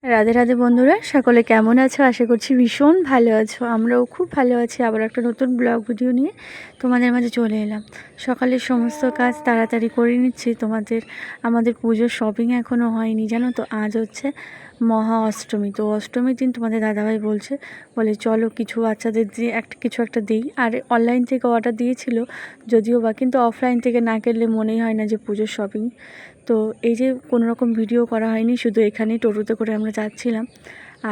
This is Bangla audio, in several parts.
রাধে রাধে বন্ধুরা, সকলে কেমন আছো? আশা করছি ভীষণ ভালো আছো। আমরাও খুব ভালো আছি। আবার একটা নতুন ব্লগ ভিডিও নিয়ে তোমাদের মাঝে চলে এলাম। সকালের সমস্ত কাজ তাড়াতাড়ি করে নিচ্ছি। আমাদের পুজোর শপিং এখনও হয়নি, জানো তো। আজ হচ্ছে মহা অষ্টমী। তো অষ্টমীর দিন তোমাদের দাদাভাই বলে চলো কিছু বাচ্চাদের দিয়ে কিছু একটা দিই। আর অনলাইন থেকে অর্ডার দিয়েছিল যদিও বা, কিন্তু অফলাইন থেকে না কিনলে মনেই হয় না যে পুজোর শপিং। তো এই যে কোনো রকম ভিডিও করা হয়নি, শুধু এখানেই টোটোতে করে আমরা যাচ্ছিলাম।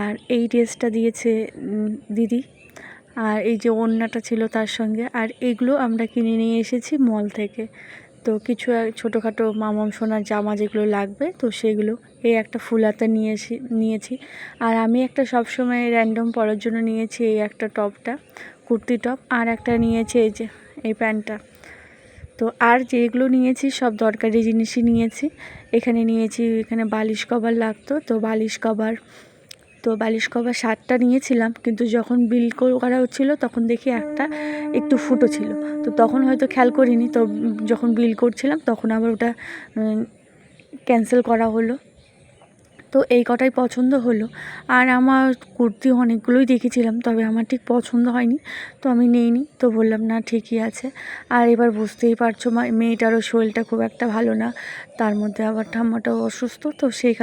আর এই ড্রেসটা দিয়েছে দিদি, আর এই যে ওড়নাটা ছিল তার সঙ্গে। আর এগুলো আমরা কিনে নিয়ে এসেছি মল থেকে। তো কিছু ছোটোখাটো মামন সোনার জামা যেগুলো লাগবে, তো সেগুলো এই একটা ফুল হাতা নিয়েছি। আর আমি একটা সবসময় র্যান্ডম পরার জন্য নিয়েছি এই একটা টপটা, কুর্তি টপ। আর একটা নিয়েছি এই যে এই প্যান্টটা। তো আর যেগুলো নিয়েছি সব দরকারি জিনিসই নিয়েছি। এখানে বালিশ কভার লাগতো, তো বালিশ কভার 7টা নিয়েছিলাম। কিন্তু যখন বিল করা হচ্ছিলো তখন দেখি একটা একটু ফুটো ছিল। তো তখন হয়তো খেয়াল করিনি। তো যখন বিল করছিলাম তখন আবার ওটা ক্যান্সেল করা হলো। তো এই কটাই পছন্দ হলো। আর আমার কুর্তি অনেকগুলোই দেখেছিলাম, তবে আমার ঠিক পছন্দ হয়নি, তো আমি নেইনি। তো বললাম না, ঠিকই আছে। আর এবার বুঝতেই পারছো মেয়েটারও শরীরটা খুব একটা ভালো না, তার মধ্যে আবার ঠাম্মাটাও অসুস্থ। তো সেই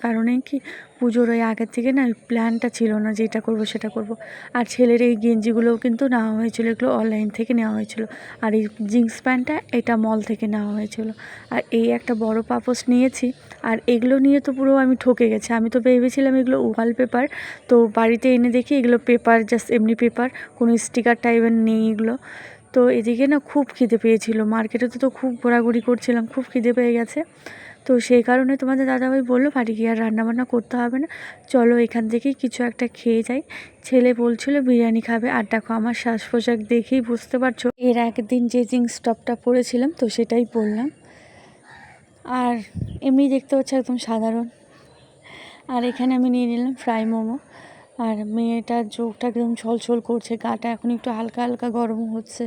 কারণেই কি পুজোর ওই আগের থেকে না প্ল্যানটা ছিল না যে এটা করবো সেটা করব। আর ছেলের এই গেঞ্জিগুলোও কিন্তু নেওয়া হয়েছিল, এগুলো অনলাইন থেকে নেওয়া হয়েছিল। আর এই জিন্স প্যান্টটা এটা মল থেকে নেওয়া হয়েছিল। আর এই একটা বড় পাপোশ নিয়েছি। আর এগুলো নিয়ে তো পুরো আমি ঠকে গেছি। আমি তো ভেবেছিলাম এগুলো ওয়ালপেপার, তো বাড়িতে এনে দেখি এগুলো পেপার, জাস্ট এমনি পেপার, কোনো স্টিকার টাইপের নেই এগুলো। তো এদিকে না খুব খিদে পেয়েছিল, মার্কেটে তো খুব ঘোরাঘুরি করছিলাম, খুব খিদে পেয়ে গেছে। তো সেই কারণে তোমাদের দাদাভাই বললো বাড়ি গিয়ে আর রান্নাবান্না করতে হবে না, চলো এখান থেকেই কিছু একটা খেয়ে যাই। ছেলে বলছিল বিরিয়ানি খাবে। আর দেখো আমার শ্বাস পোশাক দেখেই বুঝতে পারছো, এর একদিন যে জিন্স টপটা পরেছিলাম তো সেটাই পরলাম। আর এমনি দেখতে হচ্ছে একদম সাধারণ। আর এখানে আমি নিয়ে নিলাম ফ্রাই মোমো। আর মেয়েটার চোখটা একদম ছলছল করছে, গাটা এখন একটু হালকা হালকা গরম হচ্ছে।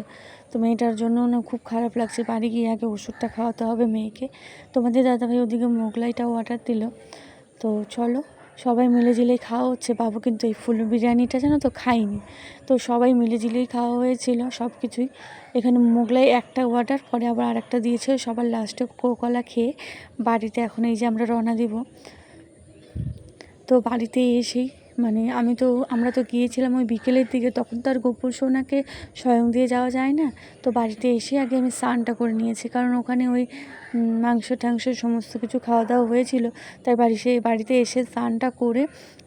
তো মেয়েটার জন্য না খুব খারাপ লাগছে। বাড়ি গিয়ে আগে ওষুধটা খাওয়াতে হবে মেয়েকে। তোমাদের দাদাভাই ওদিকে মোগলাইটাও অর্ডার দিল। তো চলো সবাই মিলেঝিলেই খাওয়া হচ্ছে। বাবু কিন্তু এই ফুল বিরিয়ানিটা জানো তো খাইনি। তো সবাই মিলেঝিলেই খাওয়া হয়েছিল সব কিছুই। এখানে মোগলাই একটা অর্ডার, পরে আবার আরেকটা দিয়েছে। সবার লাস্টে কোকোলা খেয়ে বাড়িতে এখন এই যে আমরা রওনা দিব। তো বাড়িতে এসেই আমরা তো গিয়েছিলাম ওই বিকেলের দিকে, তখন তো আর গোপুর সোনাকে স্বয়ং দিয়ে যাওয়া যায় না। তো বাড়িতে এসে আগে আমি স্নানটা করে নিয়েছি, কারণ ওখানে ওই মাংস টাংস সমস্ত কিছু খাওয়া দাওয়া হয়েছিল। তাই বাড়িতে এসে স্নানটা করে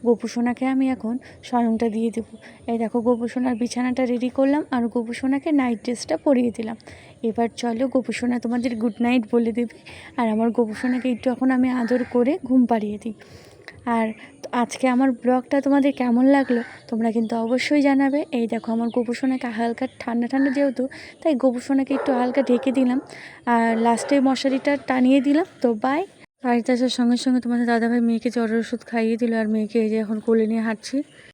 গোপু সোনাকে আমি এখন স্বয়ংটা দিয়ে দেবো। এই দেখো গোপু সোনার বিছানাটা রেডি করলাম, আর গোপু সোনাকে নাইট ড্রেসটা পরিয়ে দিলাম। এবার চলো গোপু সোনা তোমাদের গুড নাইট বলে দেবে। আর আমার গোপু সোনাকে একটু এখন আমি আদর করে ঘুম পাড়িয়ে দিই। আর আজকে আমার ব্লগটা তোমাদের কেমন লাগলো তোমরা কিন্তু অবশ্যই জানাবে। এই দেখো আমার গোপু সোনাকে হালকা ঠান্ডা ঠান্ডা যেহেতু, তাই গোপু সোনাকে একটু হালকা ঢেকে দিলাম। আর লাস্টে মশারিটা টানিয়ে দিলাম। তো বাই। বাড়িতে আসার সঙ্গে সঙ্গে তোমাদের দাদাভাই মেয়েকে জ্বরের ওষুধ খাইয়ে দিল, আর মেয়েকে এই যে এখন কোলে নিয়ে হাঁটছি।